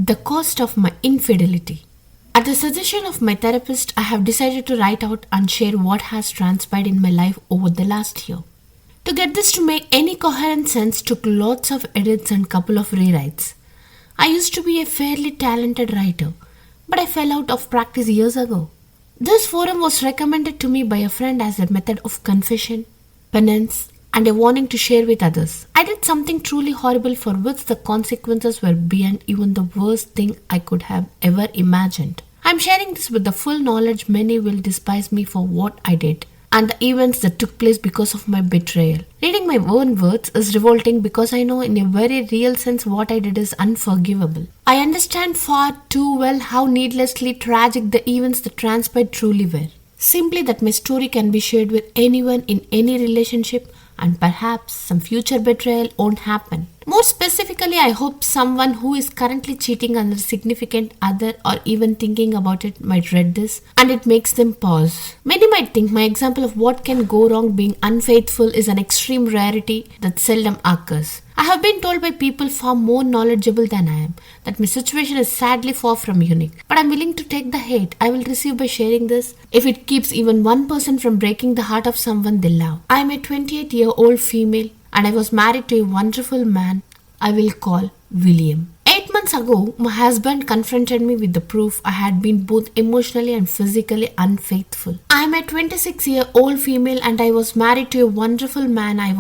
The cost of my infidelity. At the suggestion of my therapist, I have decided to write out and share what has transpired in my life over the last year. To get this to make any coherent sense took lots of edits and couple of rewrites. I used to be a fairly talented writer, but I fell out of practice years ago. This forum was recommended to me by a friend as a method of confession, penance, and a warning to share with others. I did something truly horrible for which the consequences were beyond even the worst thing I could have ever imagined. I am sharing this with the full knowledge many will despise me for what I did and the events that took place because of my betrayal. Reading my own words is revolting because I know in a very real sense what I did is unforgivable. I understand far too well how needlessly tragic the events that transpired truly were. Simply that my story can be shared with anyone in any relationship and perhaps some future betrayal won't happen. More specifically, I hope someone who is currently cheating on a significant other or even thinking about it might read this and it makes them pause. Many might think my example of what can go wrong being unfaithful is an extreme rarity that seldom occurs. I have been told by people far more knowledgeable than I am that my situation is sadly far from unique. But I am willing to take the hate I will receive by sharing this if it keeps even one person from breaking the heart of someone they love. I am a 28-year-old female and I was married to a wonderful man I will call William. 8 months ago, my husband confronted me with the proof I had been both emotionally and physically unfaithful. I am a 26-year-old female and I was married to a wonderful man I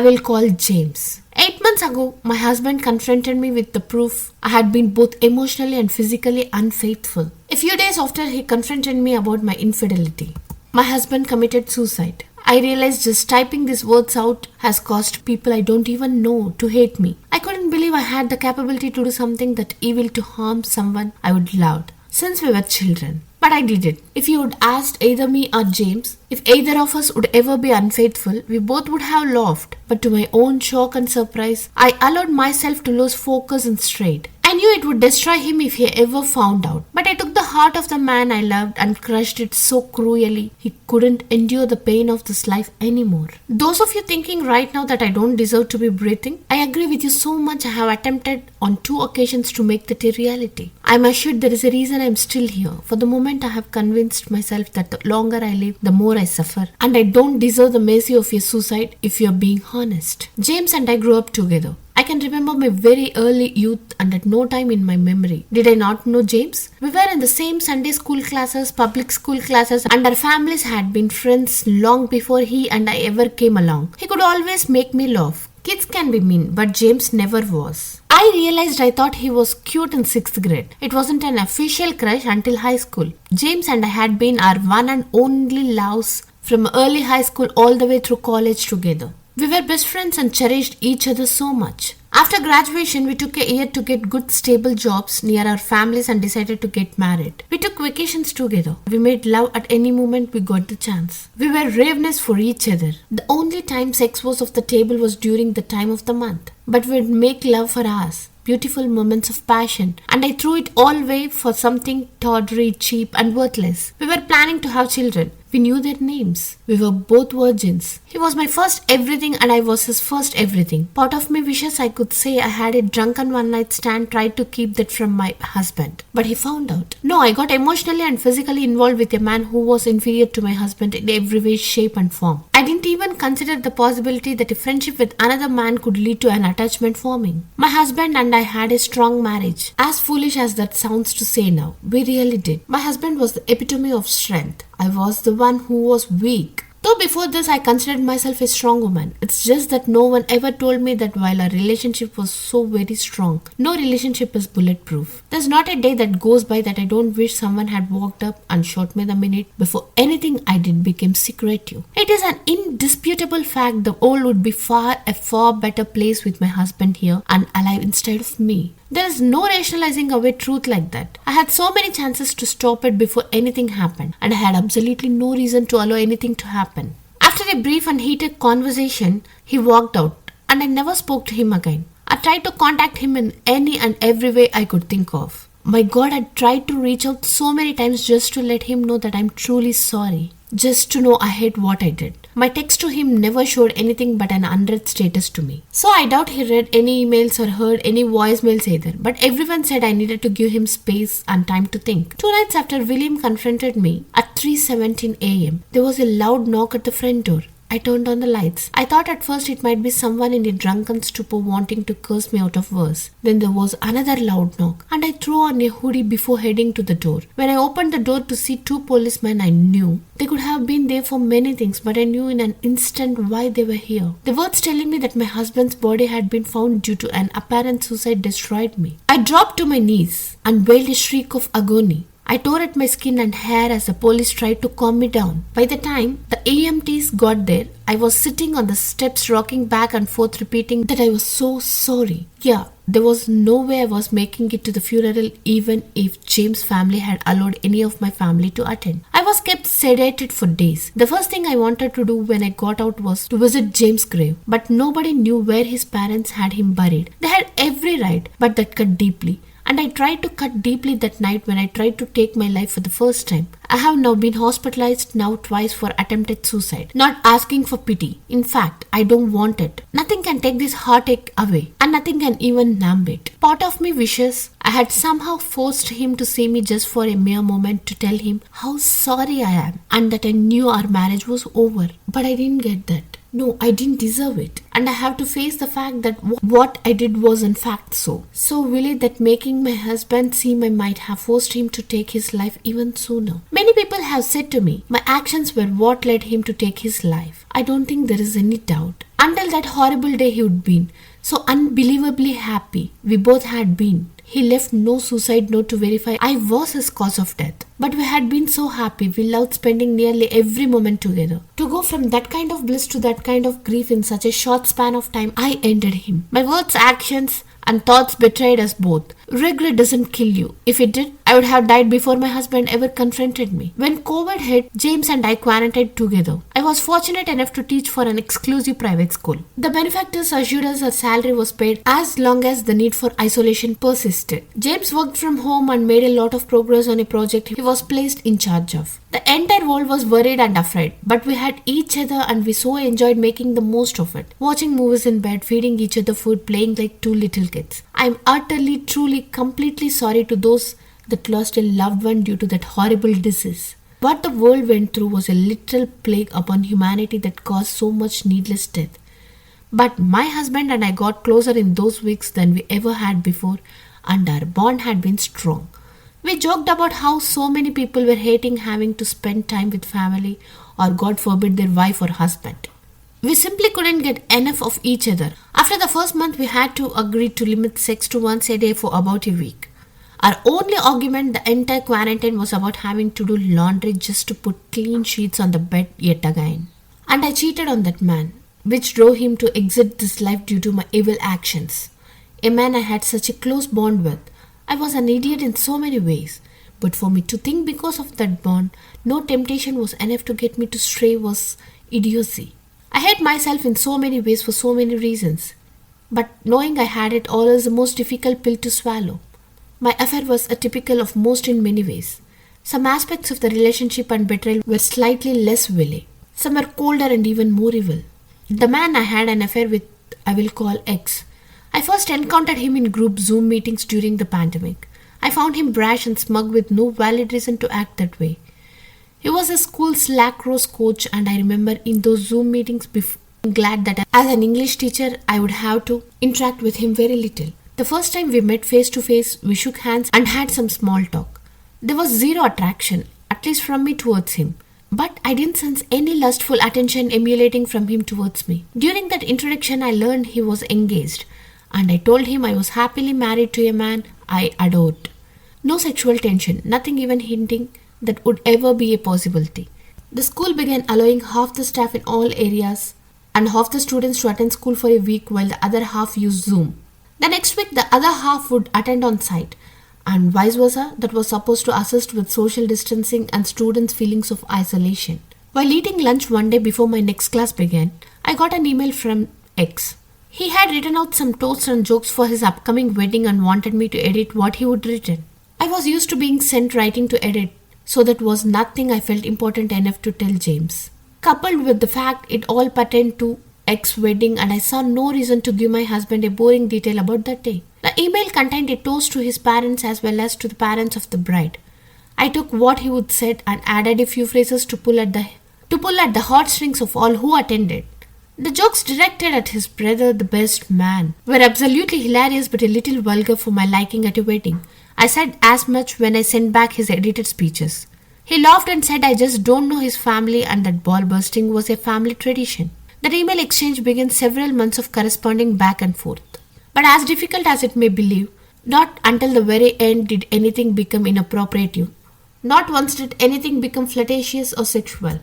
will call James. 8 months ago, my husband confronted me with the proof I had been both emotionally and physically unfaithful. A few days after he confronted me about my infidelity, my husband committed suicide. I realized just typing these words out has caused people I don't even know to hate me. I couldn't believe I had the capability to do something that evil to harm someone I would loved since we were children. But I did it. If you would asked either me or James if either of us would ever be unfaithful, we both would have laughed. But to my own shock and surprise, I allowed myself to lose focus and strayed. I knew it would destroy him if he ever found out. But I took the heart of the man I loved and crushed it so cruelly he couldn't endure the pain of this life anymore. Those of you thinking right now that I don't deserve to be breathing, I agree with you so much. I have attempted on 2 occasions to make that a reality. I am assured there is a reason I am still here. For the moment I have convinced myself that the longer I live, the more I suffer. And I don't deserve the mercy of your suicide if you are being honest. James and I grew up together. I can remember my very early youth and at no time in my memory did I not know James. We were in the same Sunday school classes, public school classes, and our families had been friends long before he and I ever came along. He could always make me laugh. Kids can be mean, but James never was. I realized I thought he was cute in 6th grade. It wasn't an official crush until high school. James and I had been our one and only loves from early high school all the way through college together. We were best friends and cherished each other so much. After graduation, we took a year to get good stable jobs near our families and decided to get married. We took vacations together. We made love at any moment we got the chance. We were ravenous for each other. The only time sex was off the table was during the time of the month. But we'd make love for hours. Beautiful moments of passion, and I threw it all away for something tawdry, cheap and worthless. We were planning to have children. We knew their names. We were both virgins. He was my first everything and I was his first everything. Part of me wishes I could say I had a drunken one-night stand, tried to keep that from my husband. But he found out. No, I got emotionally and physically involved with a man who was inferior to my husband in every way, shape and form. I didn't even consider the possibility that a friendship with another man could lead to an attachment forming. My husband and I had a strong marriage. As foolish as that sounds to say now, we really did. My husband was the epitome of strength. I was the one who was weak. Though before this I considered myself a strong woman. It's just that no one ever told me that while our relationship was so very strong, no relationship is bulletproof. There's not a day that goes by that I don't wish someone had walked up and shot me the minute before anything I did became secretive. It is an indisputable fact the world would be a far better place with my husband here and alive instead of me. There is no rationalizing away truth like that. I had so many chances to stop it before anything happened, and I had absolutely no reason to allow anything to happen. After a brief and heated conversation, he walked out, and I never spoke to him again. I tried to contact him in any and every way I could think of. My God, I tried to reach out so many times just to let him know that I'm truly sorry. Just to know I hate what I did. My text to him never showed anything but an unread status to me. So I doubt he read any emails or heard any voicemails either. But everyone said I needed to give him space and time to think. 2 nights after William confronted me at 3:17 a.m., there was a loud knock at the front door. I turned on the lights. I thought at first it might be someone in a drunken stupor wanting to curse me out of verse. Then there was another loud knock, and I threw on a hoodie before heading to the door. When I opened the door to see 2 policemen, I knew they could have been there for many things, but I knew in an instant why they were here. The words telling me that my husband's body had been found due to an apparent suicide destroyed me. I dropped to my knees and wailed a shriek of agony. I tore at my skin and hair as the police tried to calm me down. By the time the EMTs got there, I was sitting on the steps rocking back and forth repeating that I was so sorry. Yeah, there was no way I was making it to the funeral even if James' family had allowed any of my family to attend. I was kept sedated for days. The first thing I wanted to do when I got out was to visit James' grave, but nobody knew where his parents had him buried. They had every right, but that cut deeply. And I tried to cut deeply that night when I tried to take my life for the first time. I have now been hospitalized now twice for attempted suicide. Not asking for pity. In fact, I don't want it. Nothing can take this heartache away. And nothing can even numb it. Part of me wishes I had somehow forced him to see me just for a mere moment to tell him how sorry I am. And that I knew our marriage was over. But I didn't get that. No, I didn't deserve it. And I have to face the fact that what I did was in fact so. So really that making my husband seem I might have forced him to take his life even sooner. Many people have said to me, my actions were what led him to take his life. I don't think there is any doubt. Until that horrible day he would been so unbelievably happy. We both had been. He left no suicide note to verify I was his cause of death. But we had been so happy, we loved spending nearly every moment together. To go from that kind of bliss to that kind of grief in such a short span of time, I ended him. My words, actions, and thoughts betrayed us both. Regret doesn't kill you. If it did, I would have died before my husband ever confronted me. When COVID hit, James and I quarantined together. I was fortunate enough to teach for an exclusive private school. The benefactors assured us our salary was paid as long as the need for isolation persisted. James worked from home and made a lot of progress on a project he was placed in charge of. The entire world was worried and afraid, but we had each other and we so enjoyed making the most of it. Watching movies in bed, feeding each other food, playing like 2 little kids. I am utterly, truly, completely sorry to those that lost a loved one due to that horrible disease. What the world went through was a literal plague upon humanity that caused so much needless death. But my husband and I got closer in those weeks than we ever had before, and our bond had been strong. We joked about how so many people were hating having to spend time with family or God forbid their wife or husband. We simply couldn't get enough of each other. After the first month, we had to agree to limit sex to once a day for about a week. Our only argument the entire quarantine was about having to do laundry just to put clean sheets on the bed yet again. And I cheated on that man, which drove him to exit this life due to my evil actions. A man I had such a close bond with. I was an idiot in so many ways, but for me to think because of that bond, no temptation was enough to get me to stray was idiocy. I hate myself in so many ways for so many reasons, but knowing I had it all is the most difficult pill to swallow. My affair was atypical of most in many ways. Some aspects of the relationship and betrayal were slightly less willy. Some were colder and even more evil. The man I had an affair with, I will call X. I first encountered him in group Zoom meetings during the pandemic. I found him brash and smug with no valid reason to act that way. He was a school's lacrosse coach, and I remember in those Zoom meetings being glad that as an English teacher I would have to interact with him very little. The first time we met face to face, we shook hands and had some small talk. There was zero attraction, at least from me towards him. But I didn't sense any lustful attention emulating from him towards me. During that introduction, I learned he was engaged, and I told him I was happily married to a man I adored. No sexual tension, nothing even hinting that would ever be a possibility. The school began allowing half the staff in all areas and half the students to attend school for a week while the other half used Zoom. The next week, the other half would attend on site, and vice versa, that was supposed to assist with social distancing and students' feelings of isolation. While eating lunch one day before my next class began, I got an email from X. He had written out some toasts and jokes for his upcoming wedding and wanted me to edit what he would written. I was used to being sent writing to edit, so that was nothing I felt important enough to tell James. coupled with the fact it all pertained to ex wedding and I saw no reason to give my husband a boring detail about that day. The email contained a toast to his parents as well as to the parents of the bride. I took what he would said and added a few phrases to pull at the heartstrings of all who attended. The jokes directed at his brother, the best man, were absolutely hilarious but a little vulgar for my liking at a wedding. I said as much when I sent back his edited speeches. He laughed and said I just don't know his family and that ball bursting was a family tradition. That email exchange began several months of corresponding back and forth. But as difficult as it may believe, not until the very end did anything become inappropriate. Not once did anything become flirtatious or sexual.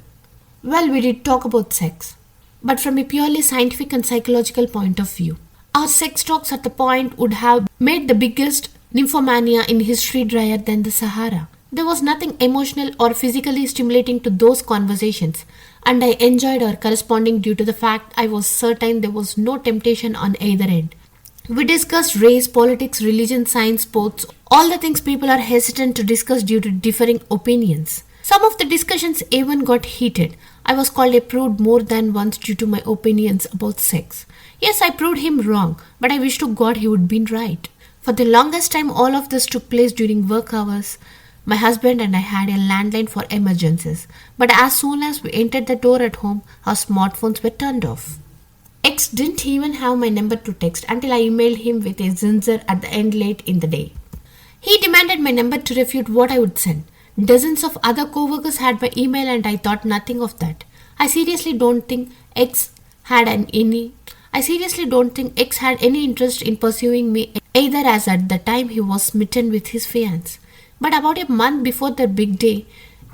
Well, we did talk about sex, but from a purely scientific and psychological point of view. Our sex talks at the point would have made the biggest nymphomania in history drier than the Sahara. There was nothing emotional or physically stimulating to those conversations, and I enjoyed our corresponding due to the fact I was certain there was no temptation on either end. We discussed race, politics, religion, science, sports, all the things people are hesitant to discuss due to differing opinions. Some of the discussions even got heated. I was called a prude more than once due to my opinions about sex. Yes, I proved him wrong, but I wish to God he would have been right. For the longest time, all of this took place during work hours. My husband and I had a landline for emergencies, but as soon as we entered the door at home, our smartphones were turned off. X didn't even have my number to text until I emailed him with a zinzer at the end late in the day. He demanded my number to refute what I would send. Dozens of other co-workers had my email and I thought nothing of that. I seriously don't think X had any interest in pursuing me either, as at the time he was smitten with his fiancée. But about a month before the big day,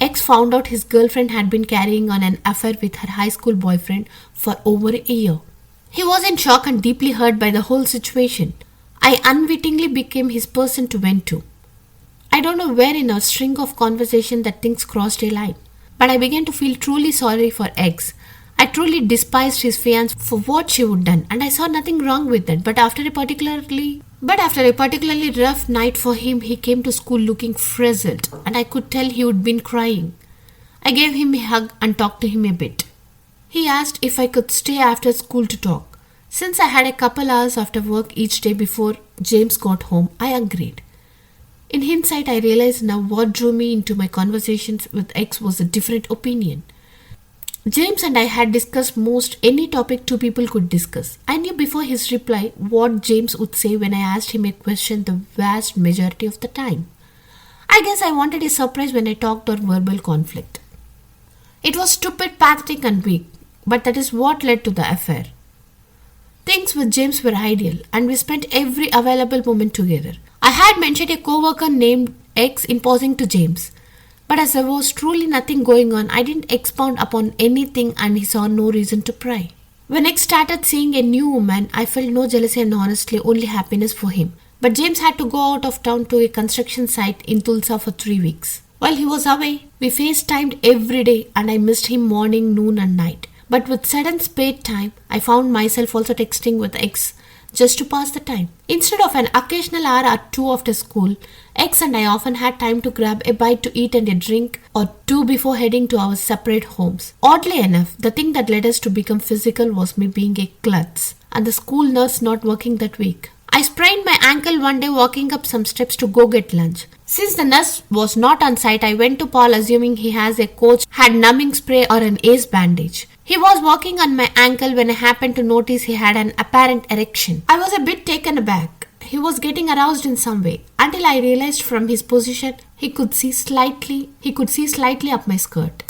X found out his girlfriend had been carrying on an affair with her high school boyfriend for over a year. He was in shock and deeply hurt by the whole situation. I unwittingly became his person to vent to. I don't know where in our string of conversation that things crossed a line, but I began to feel truly sorry for X. I truly despised his fiancée for what she would done, and I saw nothing wrong with that. But after a particularly rough night for him, he came to school looking frazzled, and I could tell he would been crying. I gave him a hug and talked to him a bit. He asked if I could stay after school to talk. Since I had a couple hours after work each day before James got home, I agreed. In hindsight, I realized now what drew me into my conversations with X was a different opinion. James and I had discussed most any topic two people could discuss. I knew before his reply what James would say when I asked him a question the vast majority of the time. I guess I wanted a surprise when I talked or verbal conflict. It was stupid, pathetic and weak, but that is what led to the affair. Things with James were ideal and we spent every available moment together. I had mentioned a co-worker named X imposing to James. But as there was truly nothing going on, I didn't expound upon anything and he saw no reason to pry. When X started seeing a new woman, I felt no jealousy and honestly only happiness for him. But James had to go out of town to a construction site in Tulsa for 3 weeks. While he was away, we FaceTimed every day and I missed him morning, noon and night. But with sudden spare time, I found myself also texting with X just to pass the time. Instead of an occasional hour or two after school, X and I often had time to grab a bite to eat and a drink or two before heading to our separate homes. Oddly enough, the thing that led us to become physical was me being a klutz and the school nurse not working that week. I sprained my ankle one day walking up some steps to go get lunch. Since the nurse was not on site, I went to Paul assuming he has a coach, had numbing spray or an ace bandage. He was walking on my ankle when I happened to notice he had an apparent erection. I was a bit taken aback. He was getting aroused in some way until I realized from his position he could see slightly up my skirt.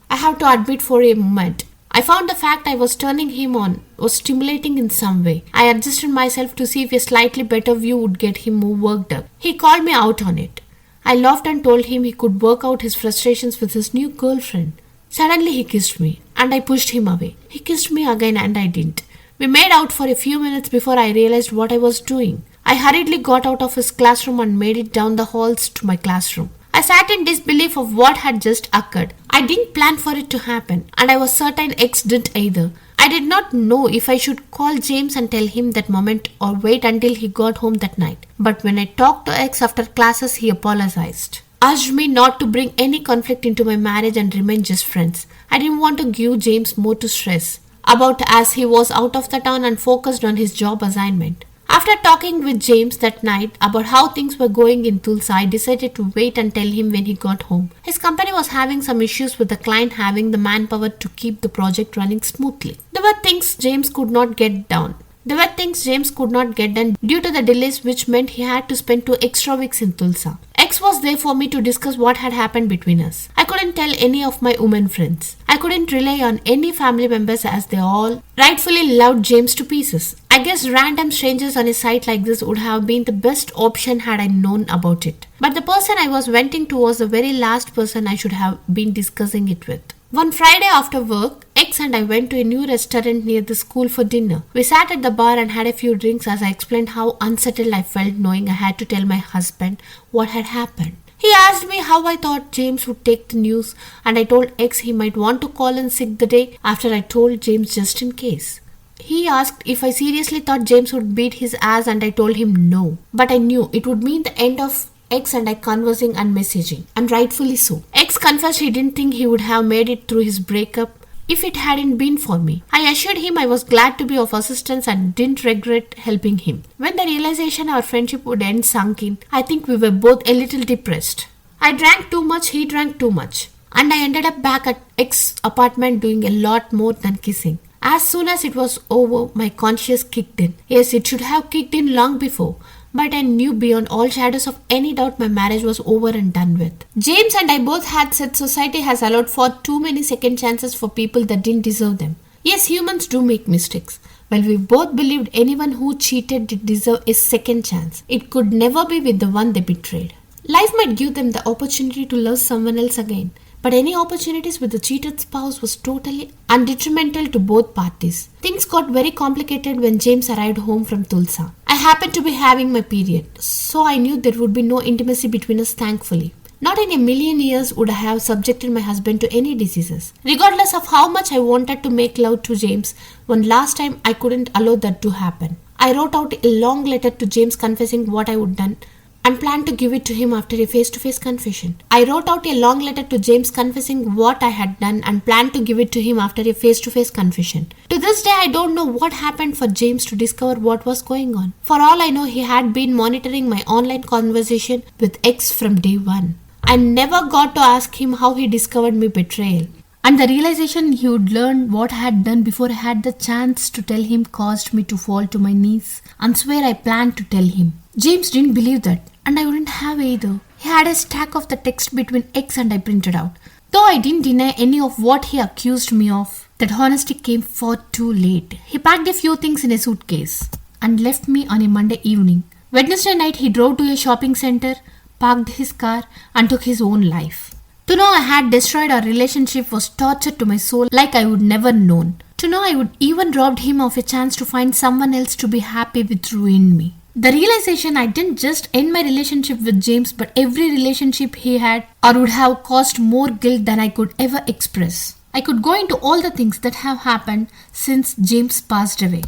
I have to admit for a moment, I found the fact I was turning him on was stimulating in some way. I adjusted myself to see if a slightly better view would get him more worked up. He called me out on it. I laughed and told him he could work out his frustrations with his new girlfriend. Suddenly he kissed me and I pushed him away. He kissed me again and I didn't. We made out for a few minutes before I realized what I was doing. I hurriedly got out of his classroom and made it down the halls to my classroom. I sat in disbelief of what had just occurred. I didn't plan for it to happen and I was certain X didn't either. I did not know if I should call James and tell him that moment or wait until he got home that night. But when I talked to X after classes, he apologized. urged me not to bring any conflict into my marriage and remain just friends. I didn't want to give James more to stress about as he was out of the town and focused on his job assignment. After talking with James that night about how things were going in Tulsa, I decided to wait and tell him when he got home. His company was having some issues with the client having the manpower to keep the project running smoothly. There were things James could not get done. There were things James could not get done due to the delays, which meant he had to spend 2 extra weeks in Tulsa. X was there for me to discuss what had happened between us. I couldn't tell any of my women friends. I couldn't rely on any family members as they all rightfully loved James to pieces. I guess random strangers on a site like this would have been the best option had I known about it. But the person I was venting to was the very last person I should have been discussing it with. One Friday after work, X and I went to a new restaurant near the school for dinner. We sat at the bar and had a few drinks as I explained how unsettled I felt knowing I had to tell my husband what had happened. He asked me how I thought James would take the news, and I told X he might want to call in sick the day after I told James just in case. He asked if I seriously thought James would beat his ass, and I told him no. But I knew it would mean the end of X and I conversing and messaging, and rightfully so. X confessed he didn't think he would have made it through his breakup if it hadn't been for me. I assured him I was glad to be of assistance and didn't regret helping him. When the realization our friendship would end sunk in, I think we were both a little depressed. I drank too much, he drank too much, and I ended up back at X's apartment doing a lot more than kissing. As soon as it was over, my conscience kicked in. Yes, it should have kicked in long before. But I knew beyond all shadows of any doubt my marriage was over and done with. James and I both had said society has allowed for too many second chances for people that didn't deserve them. Yes, humans do make mistakes. Well, we both believed anyone who cheated did deserve a second chance. It could never be with the one they betrayed. Life might give them the opportunity to love someone else again. But any opportunities with the cheated spouse was totally undetrimental to both parties. Things got very complicated when James arrived home from Tulsa. I happened to be having my period, so I knew there would be no intimacy between us, thankfully. Not in a million years would I have subjected my husband to any diseases. Regardless of how much I wanted to make love to James, one last time I couldn't allow that to happen. I wrote out a long letter to James confessing what I would done and planned to give it to him after a face-to-face confession. I wrote out a long letter to James confessing what I had done and planned to give it to him after a face-to-face confession. To this day, I don't know what happened for James to discover what was going on. For all I know, he had been monitoring my online conversation with X from day one. I never got to ask him how he discovered my betrayal. And the realization he would learn what I had done before I had the chance to tell him caused me to fall to my knees and swear I planned to tell him. James didn't believe that, and I wouldn't have either. He had a stack of the text between X and I printed out. Though I didn't deny any of what he accused me of, that honesty came far too late. He packed a few things in a suitcase and left me on a Monday evening. Wednesday night he drove to a shopping center, parked his car and took his own life. To know I had destroyed our relationship was torture to my soul like I would never known. To know I would even robbed him of a chance to find someone else to be happy with ruined me. The realization I didn't just end my relationship with James but every relationship he had or would have caused more guilt than I could ever express. I could go into all the things that have happened since James passed away.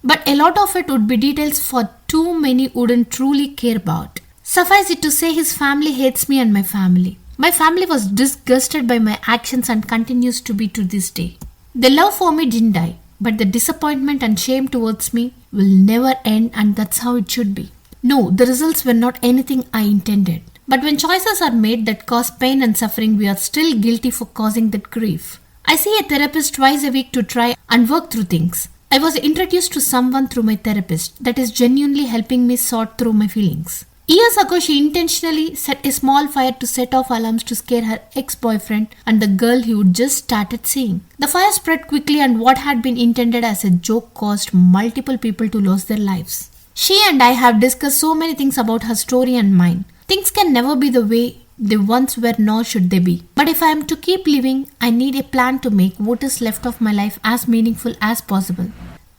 But a lot of it would be details for too many wouldn't truly care about. Suffice it to say his family hates me and my family. My family was disgusted by my actions and continues to be to this day. The love for me didn't die, but the disappointment and shame towards me will never end, and that's how it should be. No, the results were not anything I intended. But when choices are made that cause pain and suffering, we are still guilty for causing that grief. I see a therapist twice a week to try and work through things. I was introduced to someone through my therapist that is genuinely helping me sort through my feelings. Years ago, she intentionally set a small fire to set off alarms to scare her ex-boyfriend and the girl he would just started seeing. The fire spread quickly and what had been intended as a joke caused multiple people to lose their lives. She and I have discussed so many things about her story and mine. Things can never be the way they once were, nor should they be. But if I am to keep living, I need a plan to make what is left of my life as meaningful as possible.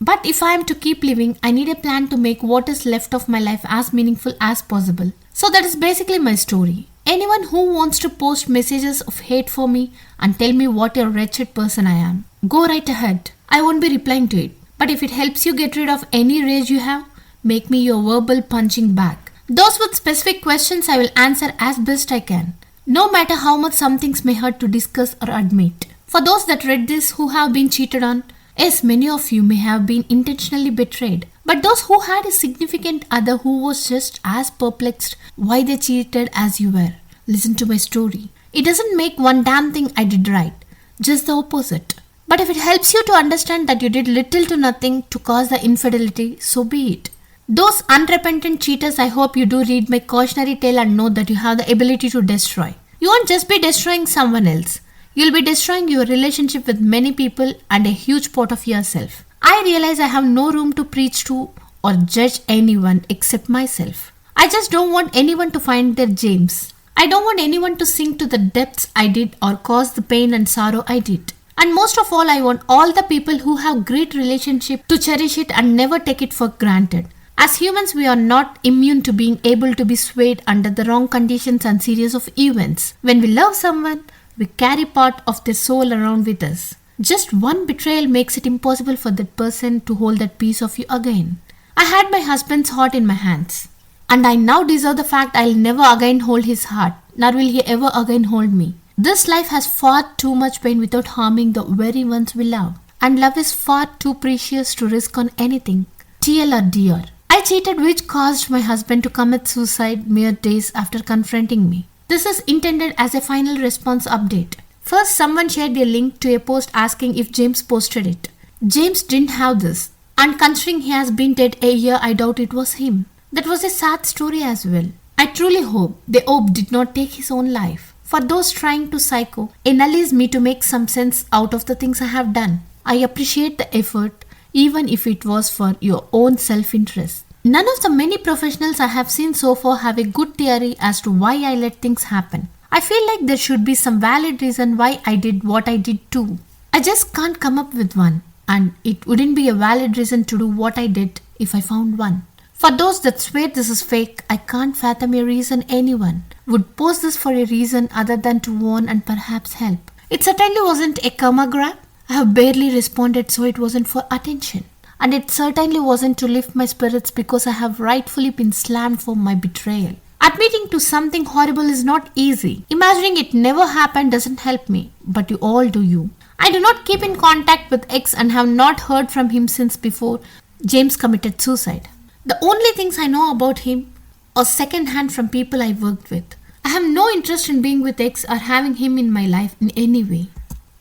But if I am to keep living, I need a plan to make what is left of my life as meaningful as possible. So that is basically my story. Anyone who wants to post messages of hate for me and tell me what a wretched person I am, go right ahead. I won't be replying to it. But if it helps you get rid of any rage you have, make me your verbal punching bag. Those with specific questions I will answer as best I can, no matter how much some things may hurt to discuss or admit. For those that read this who have been cheated on, yes, many of you may have been intentionally betrayed. But those who had a significant other who was just as perplexed why they cheated as you were, listen to my story. It doesn't make one damn thing I did right, just the opposite. But if it helps you to understand that you did little to nothing to cause the infidelity, so be it. Those unrepentant cheaters, I hope you do read my cautionary tale and know that you have the ability to destroy. You won't just be destroying someone else. You'll be destroying your relationship with many people and a huge part of yourself. I realize I have no room to preach to or judge anyone except myself. I just don't want anyone to find their James. I don't want anyone to sink to the depths I did or cause the pain and sorrow I did. And most of all, I want all the people who have great relationship to cherish it and never take it for granted. As humans, we are not immune to being able to be swayed under the wrong conditions and series of events. When we love someone, we carry part of their soul around with us. Just one betrayal makes it impossible for that person to hold that piece of you again. I had my husband's heart in my hands, and I now deserve the fact I'll never again hold his heart, nor will he ever again hold me. This life has far too much pain without harming the very ones we love, and love is far too precious to risk on anything, TL or DR. I cheated, which caused my husband to commit suicide mere days after confronting me. This is intended as a final response update. First, someone shared a link to a post asking if James posted it. James didn't have this, and considering he has been dead a year, I doubt it was him. That was a sad story as well. I truly hope the Ob did not take his own life. For those trying to psycho, analyze me to make some sense out of the things I have done. I appreciate the effort, even if it was for your own self-interest. None of the many professionals I have seen so far have a good theory as to why I let things happen. I feel like there should be some valid reason why I did what I did too. I just can't come up with one, and it wouldn't be a valid reason to do what I did if I found one. For those that swear this is fake, I can't fathom a reason anyone would post this for a reason other than to warn and perhaps help. It certainly wasn't a karma grab. I have barely responded, so it wasn't for attention. And it certainly wasn't to lift my spirits because I have rightfully been slammed for my betrayal. Admitting to something horrible is not easy. Imagining it never happened doesn't help me, but you all do you. I do not keep in contact with X and have not heard from him since before James committed suicide. The only things I know about him are second hand from people I worked with. I have no interest in being with X or having him in my life in any way.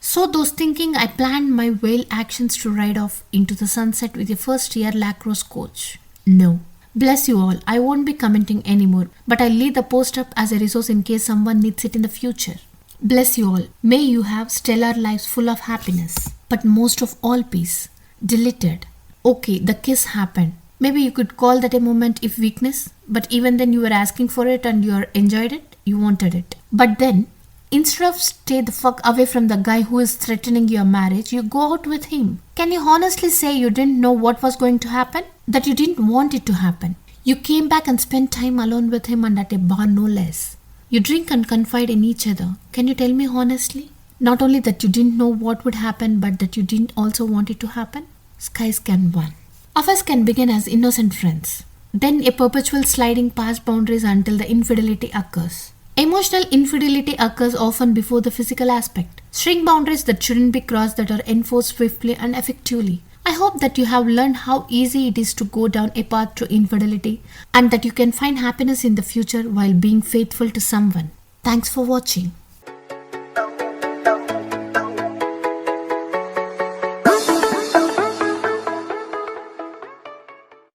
So those thinking I planned my whale actions to ride off into the sunset with a first year lacrosse coach. No. Bless you all, I won't be commenting anymore, but I'll leave the post up as a resource in case someone needs it in the future. Bless you all. May you have stellar lives full of happiness, but most of all peace. Deleted. Okay, the kiss happened. Maybe you could call that a moment if weakness, but even then you were asking for it and you enjoyed it, you wanted it. But then, instead of stay the fuck away from the guy who is threatening your marriage, you go out with him. Can you honestly say you didn't know what was going to happen? That you didn't want it to happen. You came back and spent time alone with him and at a bar no less. You drink and confide in each other. Can you tell me honestly? Not only that you didn't know what would happen, but that you didn't also want it to happen? Skies can one. Affairs can begin as innocent friends. Then a perpetual sliding past boundaries until the infidelity occurs. Emotional infidelity occurs often before the physical aspect. String boundaries that shouldn't be crossed that are enforced swiftly and effectively. I hope that you have learned how easy it is to go down a path to infidelity and that you can find happiness in the future while being faithful to someone. Thanks for watching.